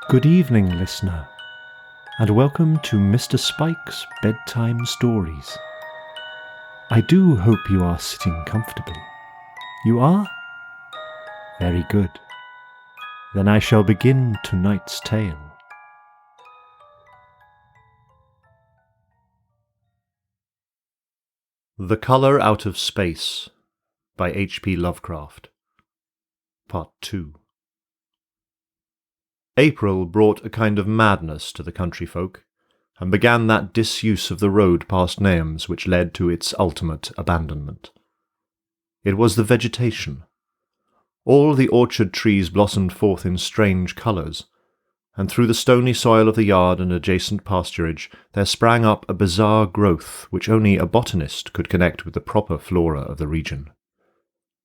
Good evening, listener, and welcome to Mr. Spike's Bedtime Stories. I do hope you are sitting comfortably. You are? Very good. Then I shall begin tonight's tale. The Colour Out of Space by H.P. Lovecraft. Part 2. April brought a kind of madness to the country folk, and began that disuse of the road past Nahum's which led to its ultimate abandonment. It was the vegetation. All the orchard trees blossomed forth in strange colours, and through the stony soil of the yard and adjacent pasturage there sprang up a bizarre growth which only a botanist could connect with the proper flora of the region.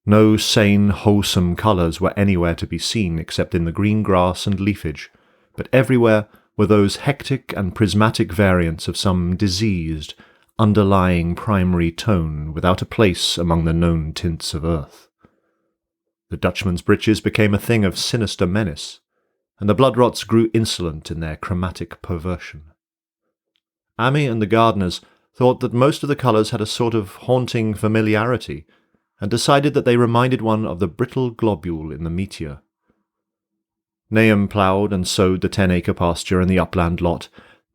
No sane, wholesome colours were anywhere to be seen except in the green grass and leafage, but everywhere were those hectic and prismatic variants of some diseased, underlying primary tone without a place among the known tints of earth. The Dutchman's breeches became a thing of sinister menace, and the blood-rots grew insolent in their chromatic perversion. Ammi and the Gardners thought that most of the colours had a sort of haunting familiarity, and decided that they reminded one of the brittle globule in the meteor. Nahum ploughed and sowed the 10-acre pasture and the upland lot,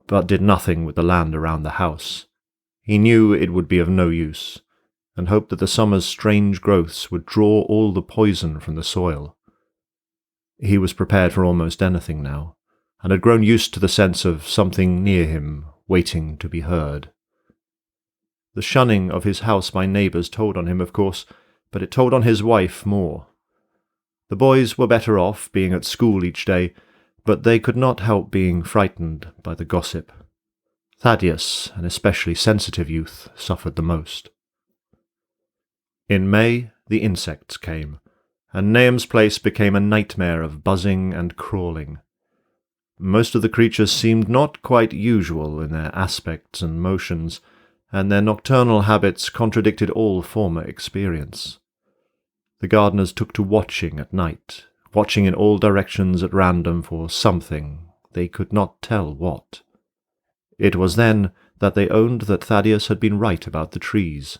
but did nothing with the land around the house. He knew it would be of no use, and hoped that the summer's strange growths would draw all the poison from the soil. He was prepared for almost anything now, and had grown used to the sense of something near him, waiting to be heard. The shunning of his house by neighbours told on him, of course, but it told on his wife more. The boys were better off, being at school each day, but they could not help being frightened by the gossip. Thaddeus, an especially sensitive youth, suffered the most. In May, the insects came, and Nahum's place became a nightmare of buzzing and crawling. Most of the creatures seemed not quite usual in their aspects and motions, and their nocturnal habits contradicted all former experience. The gardeners took to watching at night, watching in all directions at random for something, they could not tell what. It was then that they owned that Thaddeus had been right about the trees.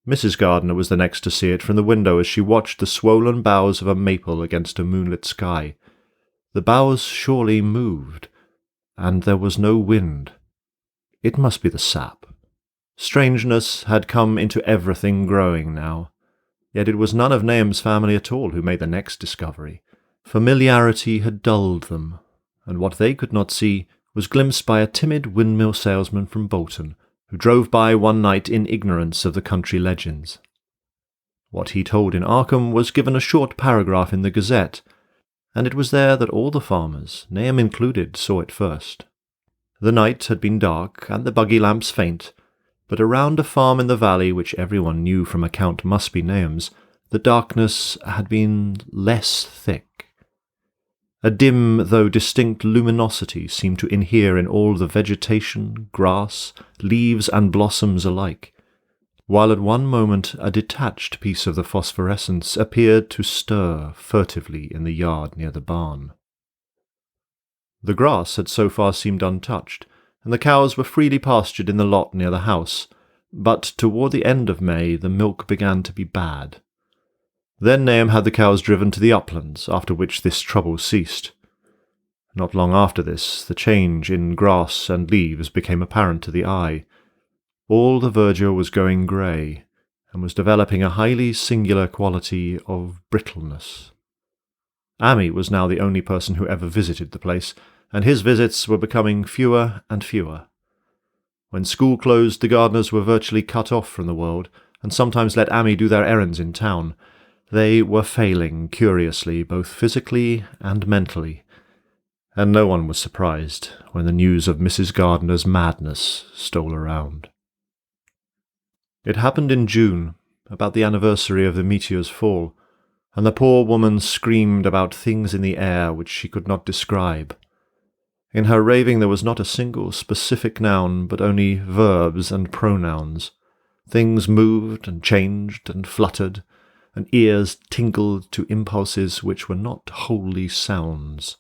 Mrs. Gardner was the next to see it from the window as she watched the swollen boughs of a maple against a moonlit sky. The boughs surely moved, and there was no wind. It must be the sap. Strangeness had come into everything growing now, yet it was none of Nahum's family at all who made the next discovery. Familiarity had dulled them, and what they could not see was glimpsed by a timid windmill salesman from Bolton, who drove by one night in ignorance of the country legends. What he told in Arkham was given a short paragraph in the Gazette, and it was there that all the farmers, Nahum included, saw it first. The night had been dark, and the buggy lamps faint, but around a farm in the valley which everyone knew from account must be Nahum's, the darkness had been less thick. A dim though distinct luminosity seemed to inhere in all the vegetation, grass, leaves and blossoms alike, while at one moment a detached piece of the phosphorescence appeared to stir furtively in the yard near the barn. The grass had so far seemed untouched, and the cows were freely pastured in the lot near the house, but toward the end of May the milk began to be bad. Then Nahum had the cows driven to the uplands, after which this trouble ceased. Not long after this, the change in grass and leaves became apparent to the eye. All the verdure was going grey, and was developing a highly singular quality of brittleness. Ammi was now the only person who ever visited the place, and his visits were becoming fewer and fewer. When school closed, the Gardners were virtually cut off from the world, and sometimes let Ammi do their errands in town. They were failing curiously, both physically and mentally, and no one was surprised when the news of Mrs. Gardner's madness stole around. It happened in June, about the anniversary of the meteor's fall, and the poor woman screamed about things in the air which she could not describe. In her raving there was not a single specific noun, but only verbs and pronouns. Things moved and changed and fluttered, and ears tingled to impulses which were not wholly sounds.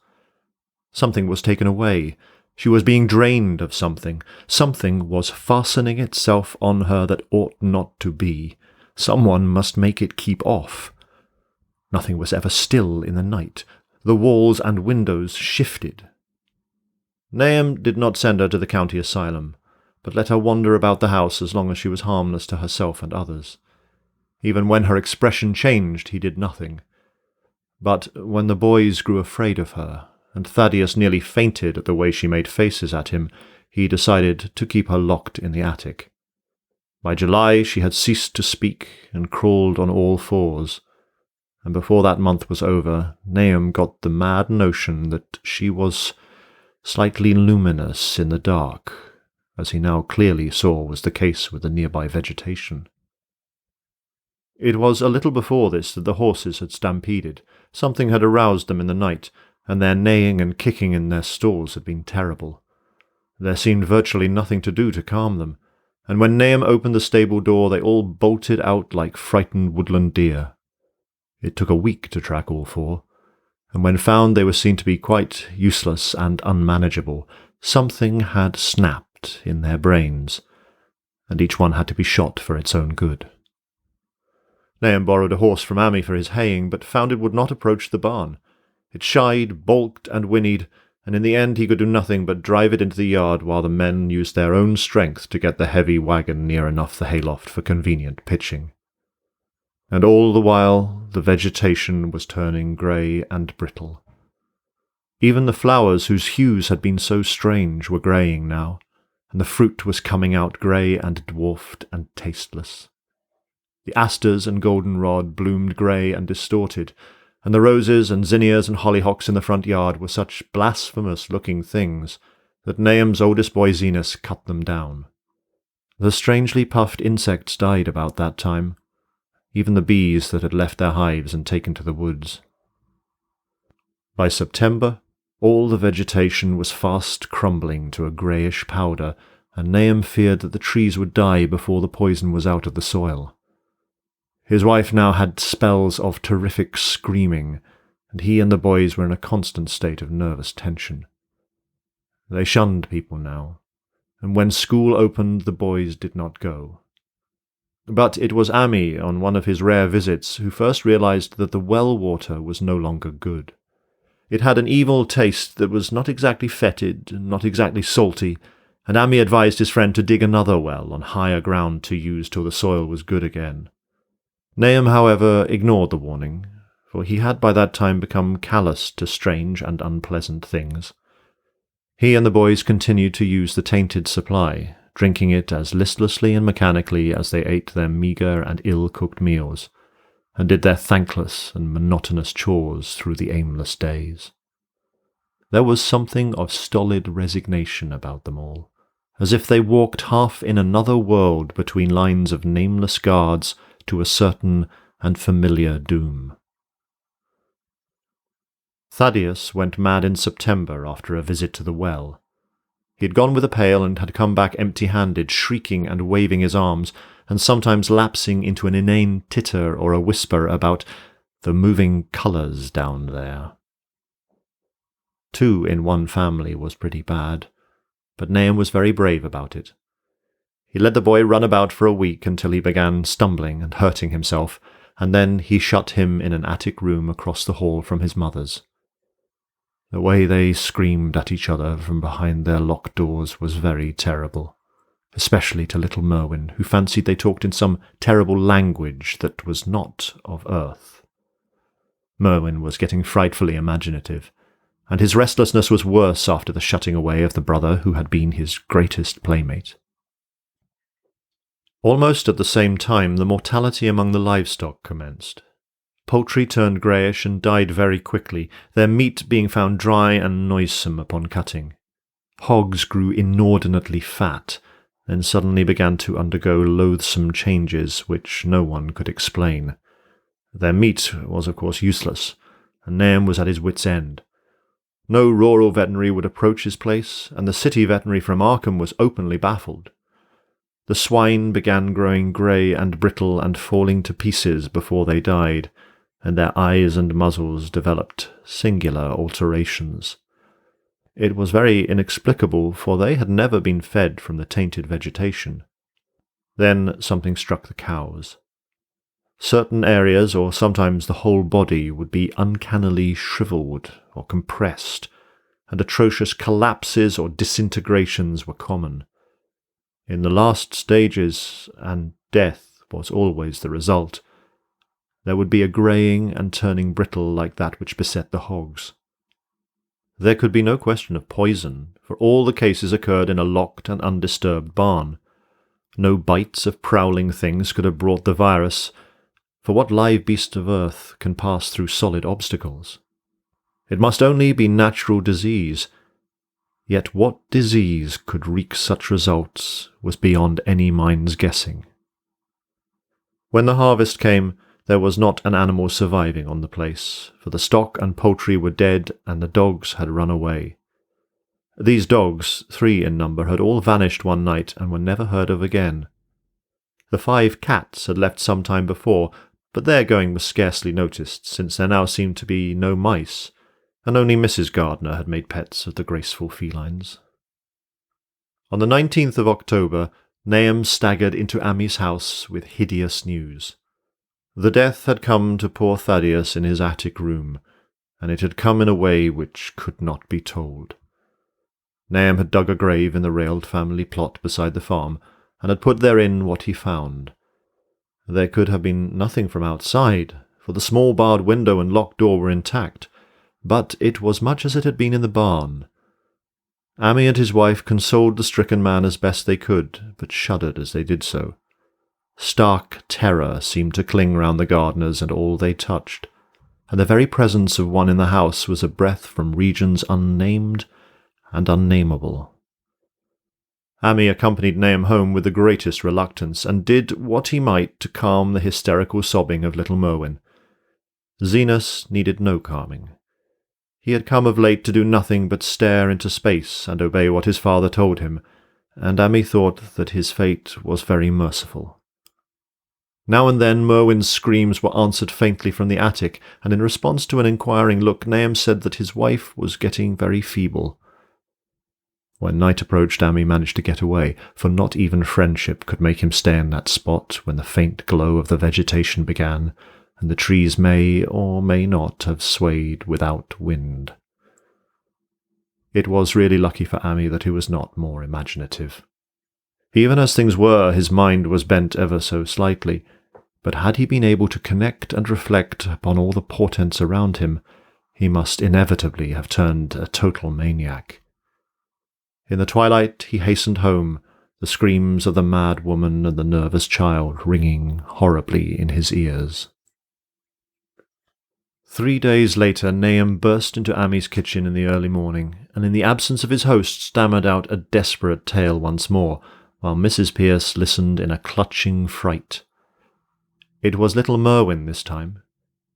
Something was taken away. She was being drained of something. Something was fastening itself on her that ought not to be. Someone must make it keep off. Nothing was ever still in the night. The walls and windows shifted. Nahum did not send her to the county asylum, but let her wander about the house as long as she was harmless to herself and others. Even when her expression changed, he did nothing. But when the boys grew afraid of her, and Thaddeus nearly fainted at the way she made faces at him, he decided to keep her locked in the attic. By July she had ceased to speak and crawled on all fours, and before that month was over, Nahum got the mad notion that she was slightly luminous in the dark, as he now clearly saw was the case with the nearby vegetation. It was a little before this that the horses had stampeded. Something had aroused them in the night, and their neighing and kicking in their stalls had been terrible. There seemed virtually nothing to do to calm them, and when Nahum opened the stable door they all bolted out like frightened woodland deer. It took a week to track all four, and when found they were seen to be quite useless and unmanageable. Something had snapped in their brains, and each one had to be shot for its own good. Nahum borrowed a horse from Ammi for his haying, but found it would not approach the barn. It shied, balked, and whinnied, and in the end he could do nothing but drive it into the yard while the men used their own strength to get the heavy wagon near enough the hayloft for convenient pitching. And all the while the vegetation was turning grey and brittle. Even the flowers whose hues had been so strange were greying now, and the fruit was coming out grey and dwarfed and tasteless. The asters and goldenrod bloomed grey and distorted, and the roses and zinnias and hollyhocks in the front yard were such blasphemous-looking things that Nahum's oldest boy Zenas cut them down. The strangely puffed insects died about that time, even the bees that had left their hives and taken to the woods. By September, all the vegetation was fast crumbling to a greyish powder, and Nahum feared that the trees would die before the poison was out of the soil. His wife now had spells of terrific screaming, and he and the boys were in a constant state of nervous tension. They shunned people now, and when school opened the boys did not go. But it was Ammi, on one of his rare visits, who first realized that the well water was no longer good. It had an evil taste that was not exactly fetid, not exactly salty, and Ammi advised his friend to dig another well on higher ground to use till the soil was good again. Nahum, however, ignored the warning, for he had by that time become callous to strange and unpleasant things. He and the boys continued to use the tainted supply, drinking it as listlessly and mechanically as they ate their meagre and ill-cooked meals, and did their thankless and monotonous chores through the aimless days. There was something of stolid resignation about them all, as if they walked half in another world between lines of nameless guards to a certain and familiar doom. Thaddeus went mad in September after a visit to the well. He had gone with a pail and had come back empty-handed, shrieking and waving his arms, and sometimes lapsing into an inane titter or a whisper about the moving colours down there. 2 in one family was pretty bad, but Nahum was very brave about it. He let the boy run about for a week until he began stumbling and hurting himself, and then he shut him in an attic room across the hall from his mother's. The way they screamed at each other from behind their locked doors was very terrible, especially to little Merwin, who fancied they talked in some terrible language that was not of earth. Merwin was getting frightfully imaginative, and his restlessness was worse after the shutting away of the brother who had been his greatest playmate. Almost at the same time, the mortality among the livestock commenced. Poultry turned greyish and died very quickly, their meat being found dry and noisome upon cutting. Hogs grew inordinately fat, then suddenly began to undergo loathsome changes which no one could explain. Their meat was of course useless, and Nahum was at his wits' end. No rural veterinary would approach his place, and the city veterinary from Arkham was openly baffled. The swine began growing grey and brittle and falling to pieces before they died, and their eyes and muzzles developed singular alterations. It was very inexplicable, for they had never been fed from the tainted vegetation. Then something struck the cows. Certain areas, or sometimes the whole body, would be uncannily shriveled or compressed, and atrocious collapses or disintegrations were common. In the last stages, and death was always the result, there would be a greying and turning brittle like that which beset the hogs. There could be no question of poison, for all the cases occurred in a locked and undisturbed barn. No bites of prowling things could have brought the virus, for what live beast of earth can pass through solid obstacles? It must only be natural disease. Yet what disease could wreak such results was beyond any mind's guessing. When the harvest came, there was not an animal surviving on the place, for the stock and poultry were dead and the dogs had run away. These dogs, 3 in number, had all vanished one night and were never heard of again. The 5 cats had left some time before, but their going was scarcely noticed, since there now seemed to be no mice, and only Mrs. Gardner had made pets of the graceful felines. On the 19th of October, Nahum staggered into Ammi's house with hideous news. The death had come to poor Thaddeus in his attic room, and it had come in a way which could not be told. Nahum had dug a grave in the railed family plot beside the farm, and had put therein what he found. There could have been nothing from outside, for the small barred window and locked door were intact, but it was much as it had been in the barn. Ammi and his wife consoled the stricken man as best they could, but shuddered as they did so. Stark terror seemed to cling round the Gardners and all they touched, and the very presence of one in the house was a breath from regions unnamed and unnameable. Ammi accompanied Nahum home with the greatest reluctance, and did what he might to calm the hysterical sobbing of little Merwin. Zenas needed no calming. He had come of late to do nothing but stare into space and obey what his father told him, and Ammi thought that his fate was very merciful. Now and then Merwin's screams were answered faintly from the attic, and in response to an inquiring look Nahum said that his wife was getting very feeble. When night approached, Ammi managed to get away, for not even friendship could make him stay in that spot when the faint glow of the vegetation began, and the trees may or may not have swayed without wind. It was really lucky for Ammi that he was not more imaginative. Even as things were, his mind was bent ever so slightly, but had he been able to connect and reflect upon all the portents around him, he must inevitably have turned a total maniac. In the twilight he hastened home, the screams of the mad woman and the nervous child ringing horribly in his ears. 3 days later Nahum burst into Ammi's kitchen in the early morning, and in the absence of his host stammered out a desperate tale once more, while Mrs. Pierce listened in a clutching fright. It was little Merwin this time.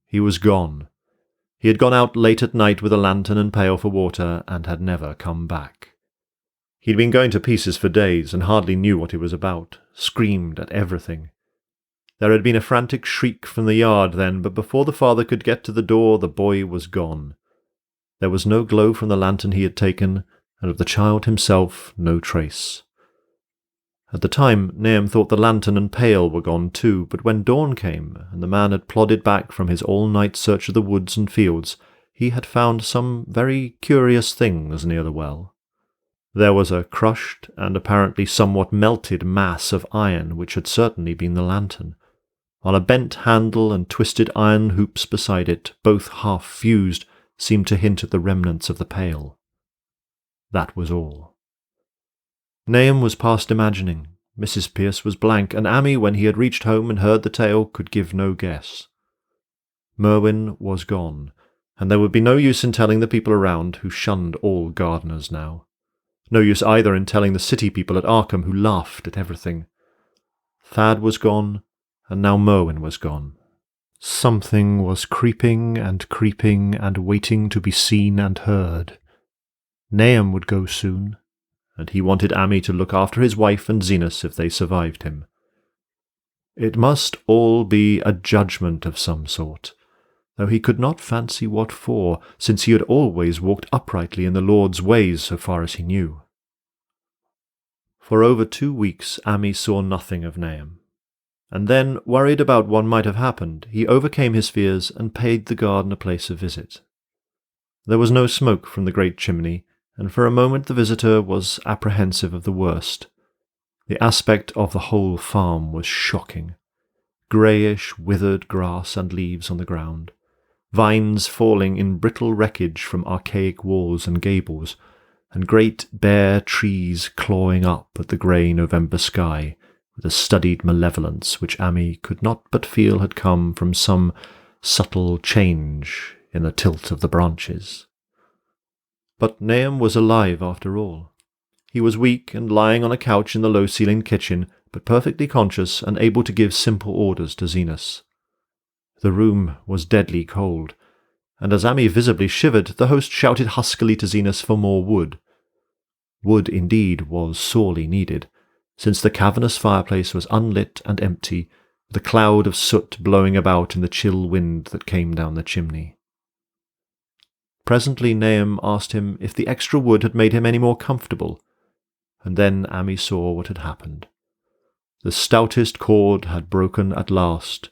He was gone. He had gone out late at night with a lantern and pail for water, and had never come back. He'd been going to pieces for days, and hardly knew what he was about, screamed at everything. There had been a frantic shriek from the yard then, but before the father could get to the door the boy was gone. There was no glow from the lantern he had taken, and of the child himself no trace. At the time, Nahum thought the lantern and pail were gone too, but when dawn came, and the man had plodded back from his all-night search of the woods and fields, he had found some very curious things near the well. There was a crushed and apparently somewhat melted mass of iron which had certainly been the lantern, while a bent handle and twisted iron hoops beside it, both half fused, seemed to hint at the remnants of the pail. That was all. Nahum was past imagining. Mrs. Pierce was blank, and Ammi, when he had reached home and heard the tale, could give no guess. Merwin was gone, and there would be no use in telling the people around, who shunned all Gardners now. No use either in telling the city people at Arkham, who laughed at everything. Thad was gone, and now Merwin was gone. Something was creeping and waiting to be seen and heard. Nahum would go soon, and he wanted Ammi to look after his wife and Zenas if they survived him. It must all be a judgment of some sort. though he could not fancy what for, since he had always walked uprightly in the Lord's ways so far as he knew. For over 2 weeks Ammi saw nothing of Nahum, and then, worried about what might have happened, he overcame his fears and paid the Gardner place a visit. There was no smoke from the great chimney, and for a moment the visitor was apprehensive of the worst. The aspect of the whole farm was shocking. Greyish, withered grass and leaves on the ground, vines falling in brittle wreckage from archaic walls and gables, and great bare trees clawing up at the grey November sky with a studied malevolence which Ammi could not but feel had come from some subtle change in the tilt of the branches. But Nahum was alive after all. He was weak and lying on a couch in the low-ceilinged kitchen, but perfectly conscious and able to give simple orders to Zenas. The room was deadly cold, and as Ammi visibly shivered, the host shouted huskily to Zenas for more wood. Wood, indeed, was sorely needed, since the cavernous fireplace was unlit and empty, with a cloud of soot blowing about in the chill wind that came down the chimney. Presently Nahum asked him if the extra wood had made him any more comfortable, and then Ammi saw what had happened. The stoutest cord had broken at last,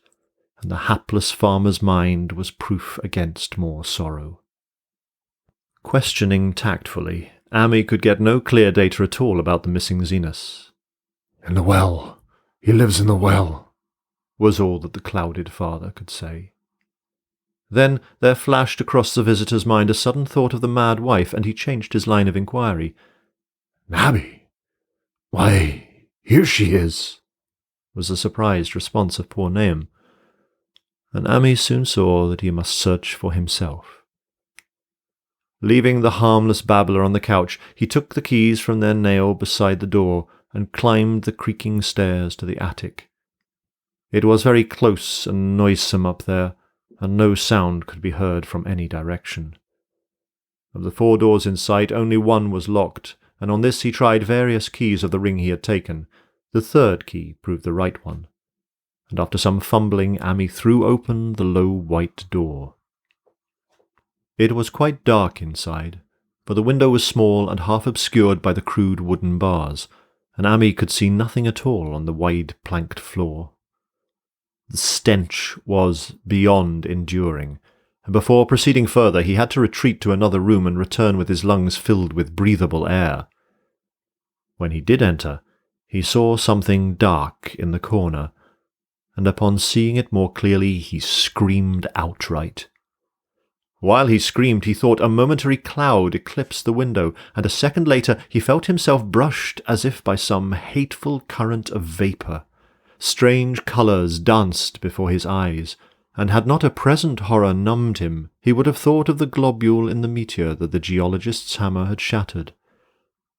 and the hapless farmer's mind was proof against more sorrow. Questioning tactfully, Ammi could get no clear data at all about the missing Zenas. "In the well. He lives in the well," was all that the clouded father could say. Then there flashed across the visitor's mind a sudden thought of the mad wife, and he changed his line of inquiry. "Nabby? Why, here she is," was the surprised response of poor Nahum, and Ammi soon saw that he must search for himself. Leaving the harmless babbler on the couch, he took the keys from their nail beside the door and climbed the creaking stairs to the attic. It was very close and noisome up there, and no sound could be heard from any direction. Of the 4 doors in sight, only one was locked, and on this he tried various keys of the ring he had taken. The 3rd key proved the right one, and after some fumbling, Ammi threw open the low white door. It was quite dark inside, for the window was small and half obscured by the crude wooden bars, and Ammi could see nothing at all on the wide planked floor. The stench was beyond enduring, and before proceeding further he had to retreat to another room and return with his lungs filled with breathable air. When he did enter, he saw something dark in the corner, and upon seeing it more clearly he screamed outright. While he screamed, he thought a momentary cloud eclipsed the window, and a second later he felt himself brushed as if by some hateful current of vapour. Strange colours danced before his eyes, and had not a present horror numbed him, he would have thought of the globule in the meteor that the geologist's hammer had shattered,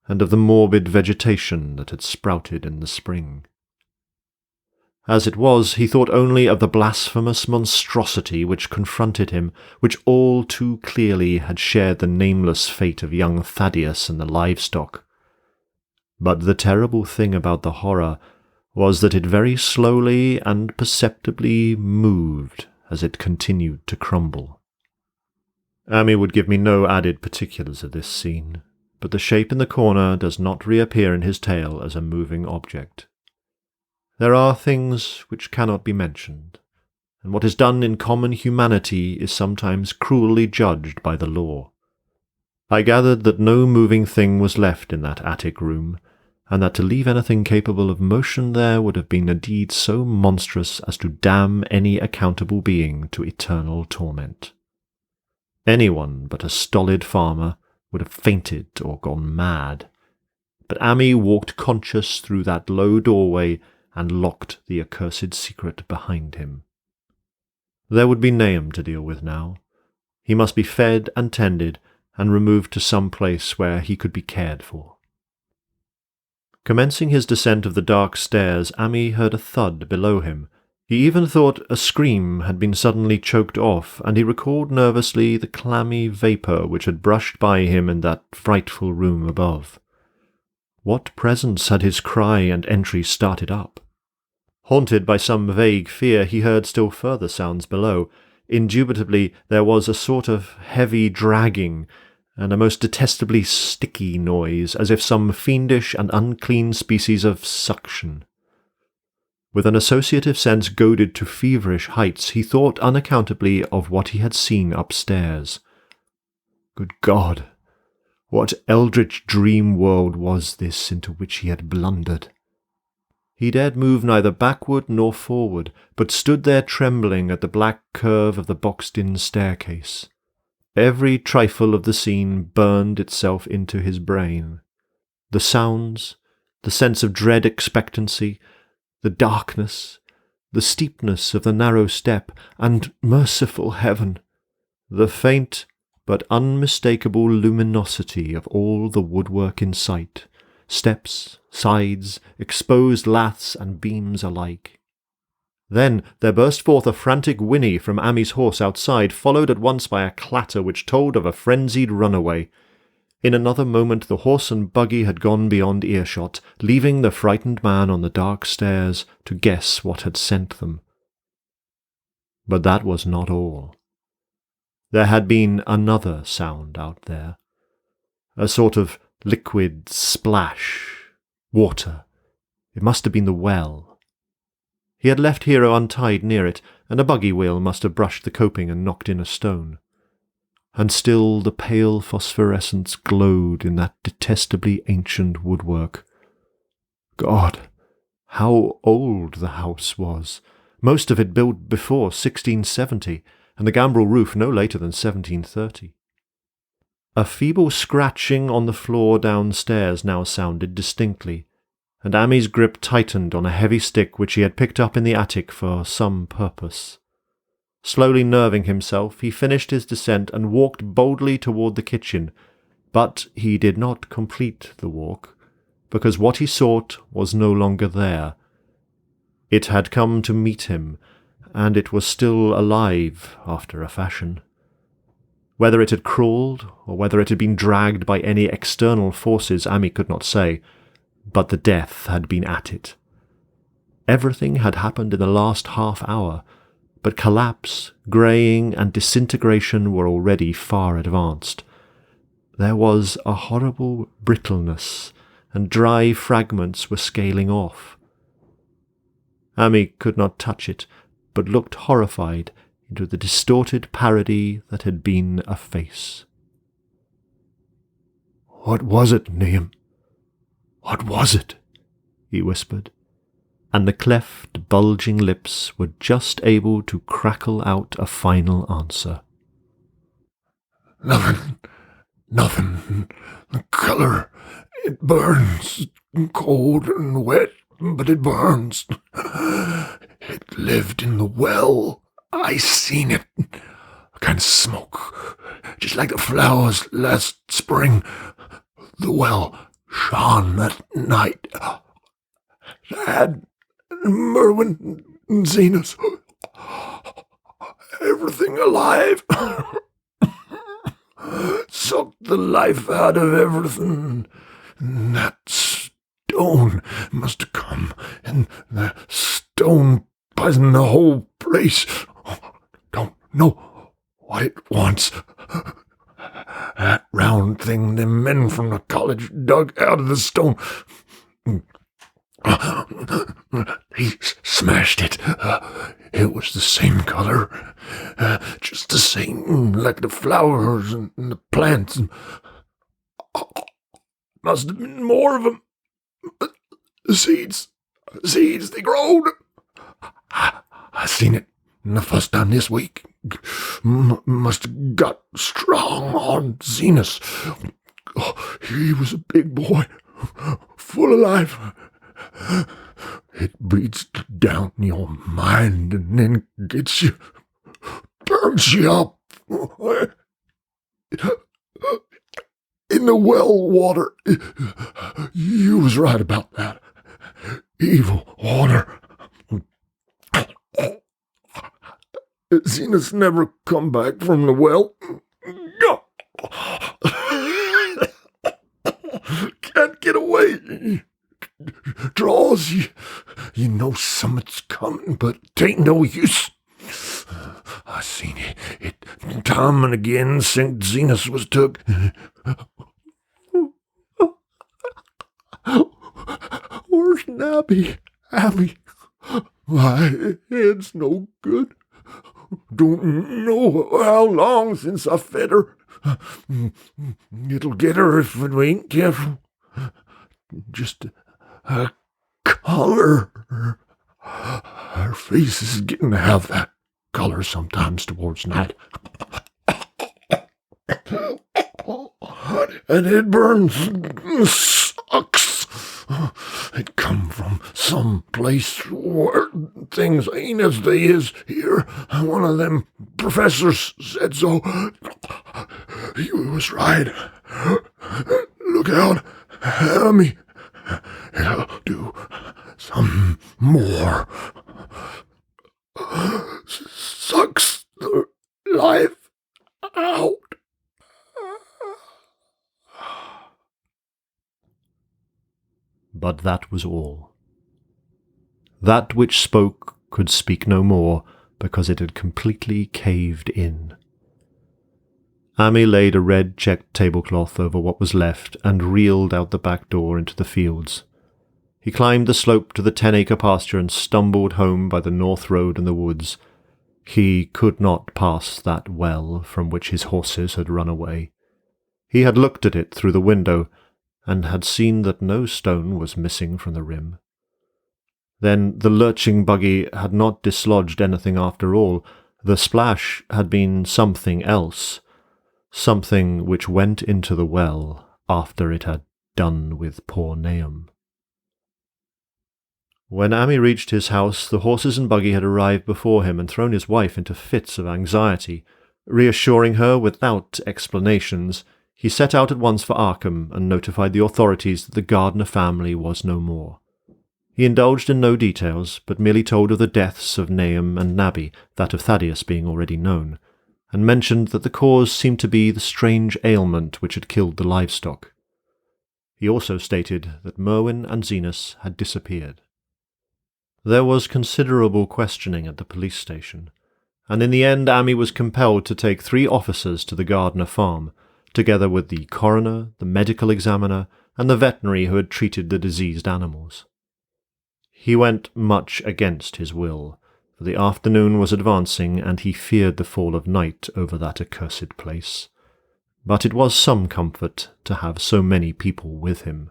and of the morbid vegetation that had sprouted in the spring. As it was, he thought only of the blasphemous monstrosity which confronted him, which all too clearly had shared the nameless fate of young Thaddeus and the livestock. But the terrible thing about the horror was that it very slowly and perceptibly moved as it continued to crumble. Ammi would give me no added particulars of this scene, but the shape in the corner does not reappear in his tale as a moving object. There are things which cannot be mentioned, and what is done in common humanity is sometimes cruelly judged by the law. I gathered that no moving thing was left in that attic room, and that to leave anything capable of motion there would have been a deed so monstrous as to damn any accountable being to eternal torment. Anyone but a stolid farmer would have fainted or gone mad, but Ammi walked conscious through that low doorway and locked the accursed secret behind him. There would be Nahum to deal with now. He must be fed and tended, and removed to some place where he could be cared for. Commencing his descent of the dark stairs, Ammi heard a thud below him. He even thought a scream had been suddenly choked off, and he recalled nervously the clammy vapour which had brushed by him in that frightful room above. What presence had his cry and entry started up? Haunted by some vague fear, he heard still further sounds below. Indubitably there was a sort of heavy dragging, and a most detestably sticky noise, as if some fiendish and unclean species of suction. With an associative sense goaded to feverish heights, he thought unaccountably of what he had seen upstairs. Good God! What eldritch dream world was this into which he had blundered? He dared move neither backward nor forward, but stood there trembling at the black curve of the boxed-in staircase. Every trifle of the scene burned itself into his brain. The sounds, the sense of dread expectancy, the darkness, the steepness of the narrow step, and, merciful heaven, the faint but unmistakable luminosity of all the woodwork in sight, steps, sides, exposed laths and beams alike. Then there burst forth a frantic whinny from Ammi's horse outside, followed at once by a clatter which told of a frenzied runaway. In another moment the horse and buggy had gone beyond earshot, leaving the frightened man on the dark stairs to guess what had sent them. But that was not all. There had been another sound out there, a sort of liquid splash, water. It must have been the well. He had left Hero untied near it, and a buggy wheel must have brushed the coping and knocked in a stone. And still the pale phosphorescence glowed in that detestably ancient woodwork. God, how old the house was! Most of it built before 1670, and the gambrel roof no later than 1730. A feeble scratching on the floor downstairs now sounded distinctly, and Ammi's grip tightened on a heavy stick which he had picked up in the attic for some purpose. Slowly nerving himself, he finished his descent and walked boldly toward the kitchen, but he did not complete the walk, because what he sought was no longer there. It had come to meet him, and it was still alive after a fashion. Whether it had crawled, or whether it had been dragged by any external forces, Ammi could not say, but the death had been at it. Everything had happened in the last half-hour, but collapse, greying, and disintegration were already far advanced. There was a horrible brittleness, and dry fragments were scaling off. Ammi could not touch it, but looked horrified into the distorted parody that had been a face. "What was it, Niam? What was it?" he whispered, and the cleft, bulging lips were just able to crackle out a final answer. "Nothing. The color, it burns. Cold and wet, but it burns. It lived in the well. I seen it. A kind of smoke, just like the flowers last spring. The well shone that night. Dad, Merwin, and Zenas, everything alive. Sucked the life out of everything. That stone must have come, and the stone poisoned the whole place. Don't know what it wants. That round thing them men from the college dug out of the stone. He smashed it. It was the same color, just the same, like the flowers and the plants. Must have been more of them. Seeds, they growed. I seen it the first time this week. Must have got strong on Zenas. He was a big boy, full of life. It breeds down your mind and then gets you, burns you up. In the well water. You was right about that. Evil water. Zenas never come back from the well. Can't get away. Draws you. You know something's coming, but 'tain't no use. I seen it time and again since Zenas was took. Where's Nabby? Abby? My head's no good. Don't know how long since I fed her. It'll get her if we ain't careful. Just a color. Her face is getting to have that color sometimes towards night. And it burns. Sucks. It come from some place where things ain't as they is here. One of them professors said so. He was right. Look out, Ammi. It'll do some more. Sucks the life out. But that was all. That which spoke could speak no more, because it had completely caved in. Ammi laid a red checked tablecloth over what was left and reeled out the back door into the fields. He climbed the slope to the 10-acre pasture and stumbled home by the north road and the woods. He could not pass that well from which his horses had run away. He had looked at it through the window, and had seen that no stone was missing from the rim. Then the lurching buggy had not dislodged anything after all. The splash had been something else, something which went into the well after it had done with poor Nahum. When Ammi reached his house, the horses and buggy had arrived before him and thrown his wife into fits of anxiety. Reassuring her without explanations, he set out at once for Arkham and notified the authorities that the Gardner family was no more. He indulged in no details, but merely told of the deaths of Nahum and Nabby, that of Thaddeus being already known, and mentioned that the cause seemed to be the strange ailment which had killed the livestock. He also stated that Merwin and Zenas had disappeared. There was considerable questioning at the police station, and in the end Ammi was compelled to take 3 officers to the Gardner farm, together with the coroner, the medical examiner, and the veterinary who had treated the diseased animals. He went much against his will, for the afternoon was advancing and he feared the fall of night over that accursed place. But it was some comfort to have so many people with him.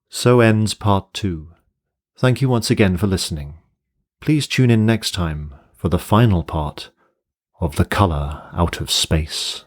So ends part 2. Thank you once again for listening. Please tune in next time for the final part of The Colour Out of Space.